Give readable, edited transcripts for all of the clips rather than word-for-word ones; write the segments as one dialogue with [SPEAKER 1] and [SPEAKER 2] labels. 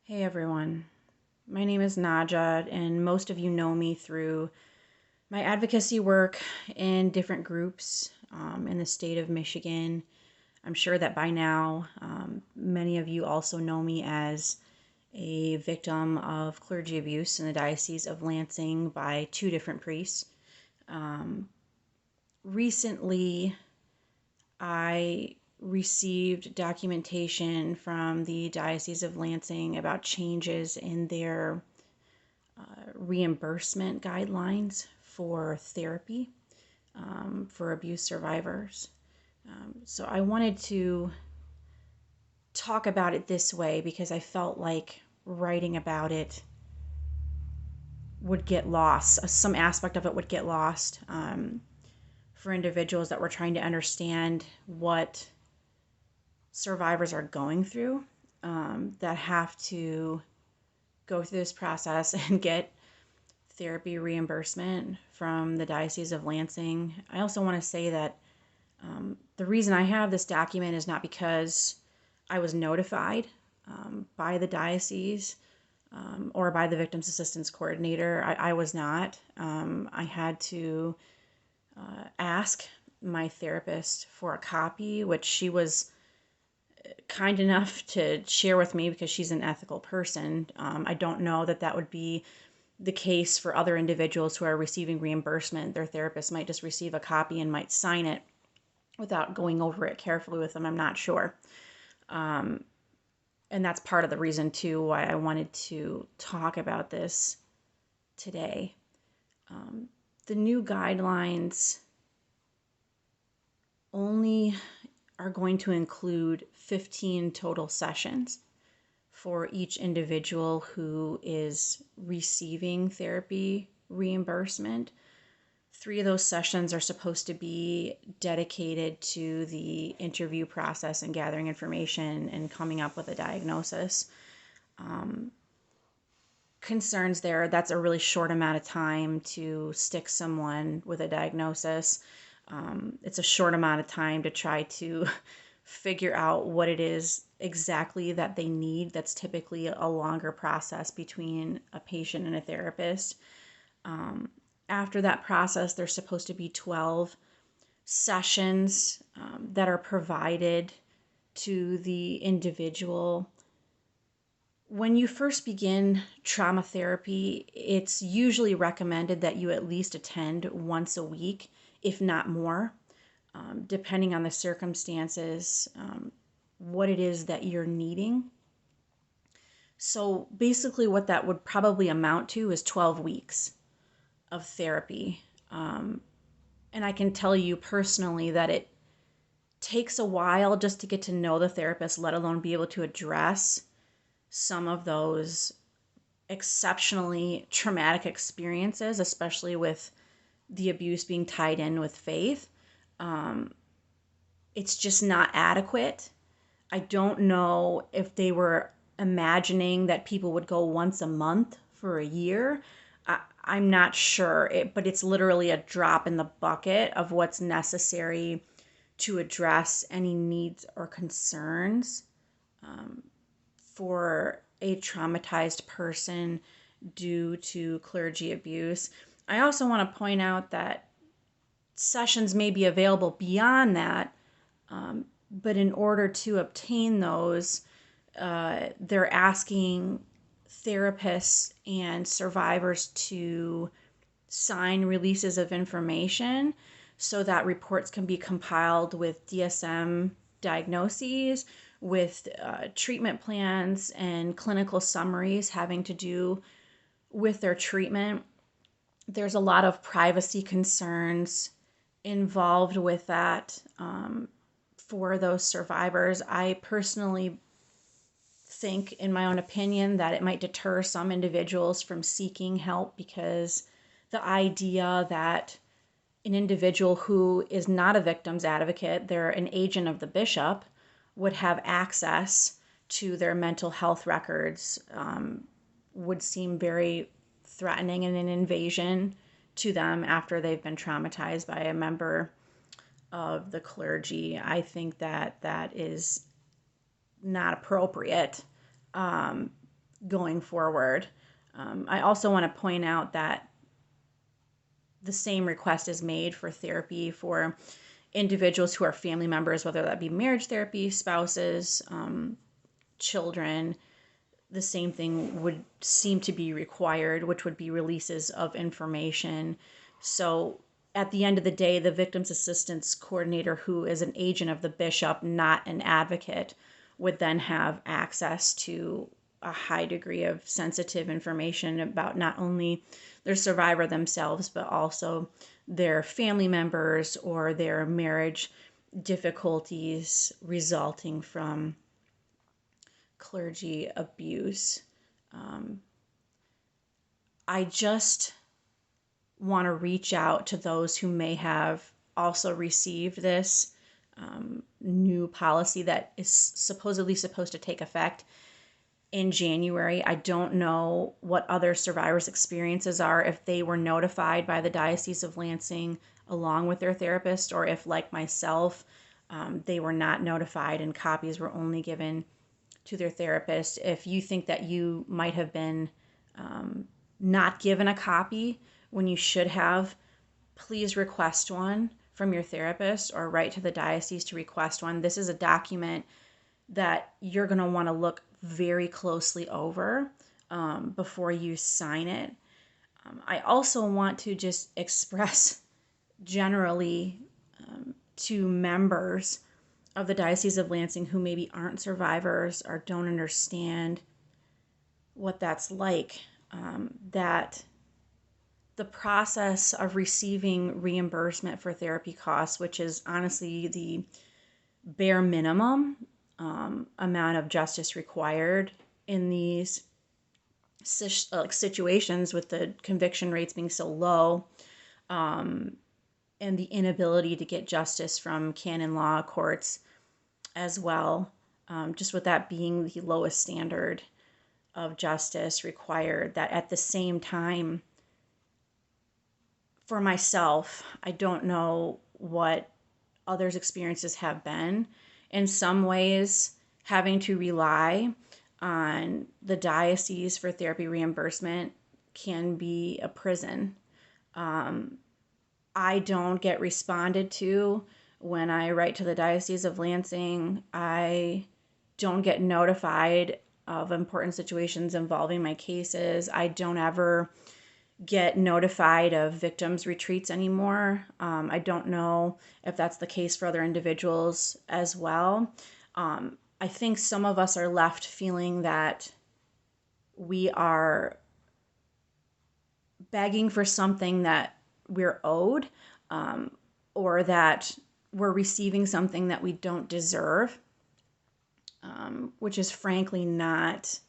[SPEAKER 1] Hey everyone, my name is Naja, and most of you know me through my advocacy work in different groups in the state of Michigan. I'm sure that by now many of you also know me as a victim of clergy abuse in the Diocese of Lansing by two different priests. Recently, I received documentation from the Diocese of Lansing about changes in their reimbursement guidelines for therapy for abuse survivors. So I wanted to talk about it this way because I felt like writing about it would get lost. Some aspect of it would get lost for individuals that were trying to understand what survivors are going through, that have to go through this process and get therapy reimbursement from the Diocese of Lansing. I also want to say that the reason I have this document is not because I was notified by the diocese or by the Victims Assistance Coordinator. I was not. I had to ask my therapist for a copy, which she was kind enough to share with me because she's an ethical person. I don't know that that would be the case for other individuals who are receiving reimbursement. Their therapist might just receive a copy and might sign it without going over it carefully with them. I'm not sure. And that's part of the reason, too, why I wanted to talk about this today. The new guidelines only are going to include 15 total sessions for each individual who is receiving therapy reimbursement. 3 of those sessions are supposed to be dedicated to the interview process and gathering information and coming up with a diagnosis. Concerns there, that's a really short amount of time to stick someone with a diagnosis. It's a short amount of time to try to figure out what it is exactly that they need. That's typically a longer process between a patient and a therapist. After that process, there's supposed to be 12 sessions that are provided to the individual. When you first begin trauma therapy, it's usually recommended that you at least attend once a week, if not more, depending on the circumstances, what it is that you're needing. So basically what that would probably amount to is 12 weeks of therapy. And I can tell you personally that it takes a while just to get to know the therapist, let alone be able to address some of those exceptionally traumatic experiences, especially with the abuse being tied in with faith. It's just not adequate. I don't know if they were imagining that people would go once a month for a year. I'm not sure, but it's literally a drop in the bucket of what's necessary to address any needs or concerns for a traumatized person due to clergy abuse. I also want to point out that sessions may be available beyond that, but in order to obtain those, they're asking therapists and survivors to sign releases of information so that reports can be compiled with DSM diagnoses, with treatment plans and clinical summaries having to do with their treatment. There's a lot of privacy concerns involved with that for those survivors. I personally think, in my own opinion, that it might deter some individuals from seeking help because the idea that an individual who is not a victim's advocate, they're an agent of the bishop, would have access to their mental health records would seem very threatening and an invasion to them after they've been traumatized by a member of the clergy. I think that that is not appropriate. going forward. I also want to point out that the same request is made for therapy for individuals who are family members, whether that be marriage therapy, spouses, children. The same thing would seem to be required, which would be releases of information. So at the end of the day, the victim's assistance coordinator, who is an agent of the bishop, not an advocate, would then have access to a high degree of sensitive information about not only their survivor themselves, but also their family members or their marriage difficulties resulting from clergy abuse. I just want to reach out to those who may have also received this new policy that is supposedly supposed to take effect in January. I don't know what other survivors' experiences are, if they were notified by the Diocese of Lansing along with their therapist, or if, like myself, they were not notified and copies were only given to their therapist. If you think that you might have been not given a copy when you should have, please request one from your therapist or write to the diocese to request one. This is a document that you're going to want to look very closely over before you sign it. I also want to just express generally to members of the Diocese of Lansing who maybe aren't survivors or don't understand what that's like, that the process of receiving reimbursement for therapy costs, which is honestly the bare minimum amount of justice required in these situations with the conviction rates being so low, and the inability to get justice from canon law courts as well, just with that being the lowest standard of justice required, that at the same time, for myself, I don't know what others' experiences have been. In some ways, having to rely on the diocese for therapy reimbursement can be a prison. I don't get responded to when I write to the Diocese of Lansing. I don't get notified of important situations involving my cases. I don't ever get notified of victims retreats anymore. I don't know if that's the case for other individuals as well. I think some of us are left feeling that we are begging for something that we're owed, or that we're receiving something that we don't deserve, which is frankly not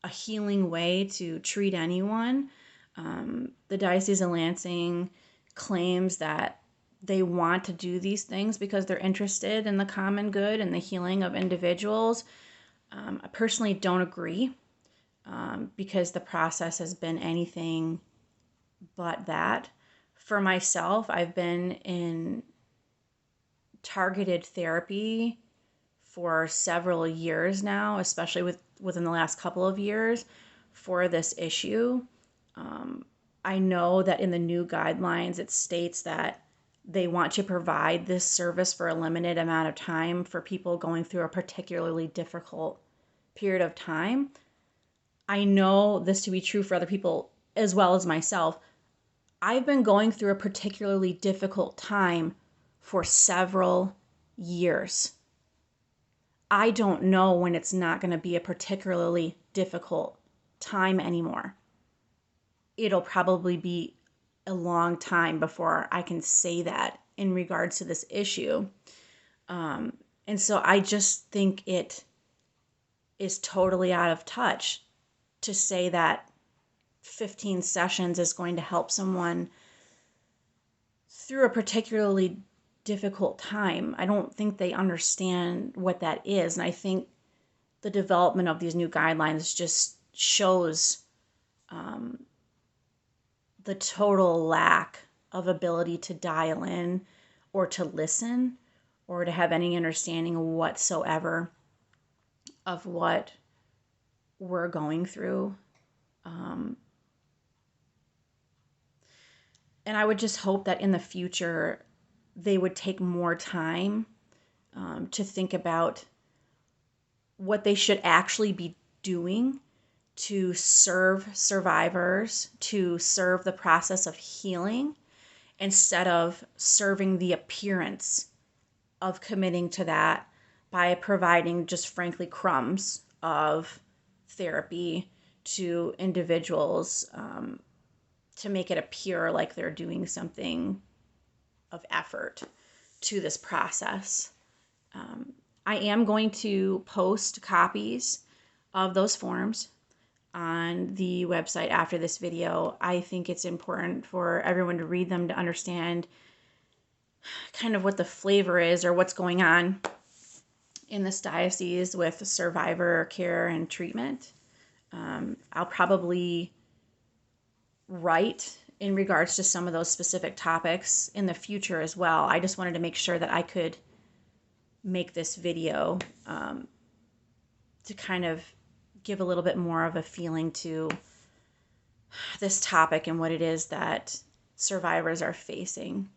[SPEAKER 1] a healing way to treat anyone. The Diocese of Lansing claims that they want to do these things because they're interested in the common good and the healing of individuals. I personally don't agree, because the process has been anything but that. For myself, I've been in targeted therapy for several years now, especially within the last couple of years, for this issue. I know that in the new guidelines, it states that they want to provide this service for a limited amount of time for people going through a particularly difficult period of time. I know this to be true for other people as well as myself. I've been going through a particularly difficult time for several years. I don't know when it's not going to be a particularly difficult time anymore. It'll probably be a long time before I can say that in regards to this issue. And so I just think it is totally out of touch to say that 15 sessions is going to help someone through a particularly difficult time. I don't think they understand what that is. And I think the development of these new guidelines just shows the total lack of ability to dial in or to listen or to have any understanding whatsoever of what we're going through. And I would just hope that in the future they would take more time to think about what they should actually be doing to serve survivors, to serve the process of healing, instead of serving the appearance of committing to that by providing just frankly crumbs of therapy to individuals, to make it appear like they're doing something of effort to this process. I am going to post copies of those forms on the website after this video. I think it's important for everyone to read them to understand kind of what the flavor is or what's going on in this diocese with survivor care and treatment. I'll probably write in regards to some of those specific topics in the future as well. I just wanted to make sure that I could make this video to kind of give a little bit more of a feeling to this topic and what it is that survivors are facing.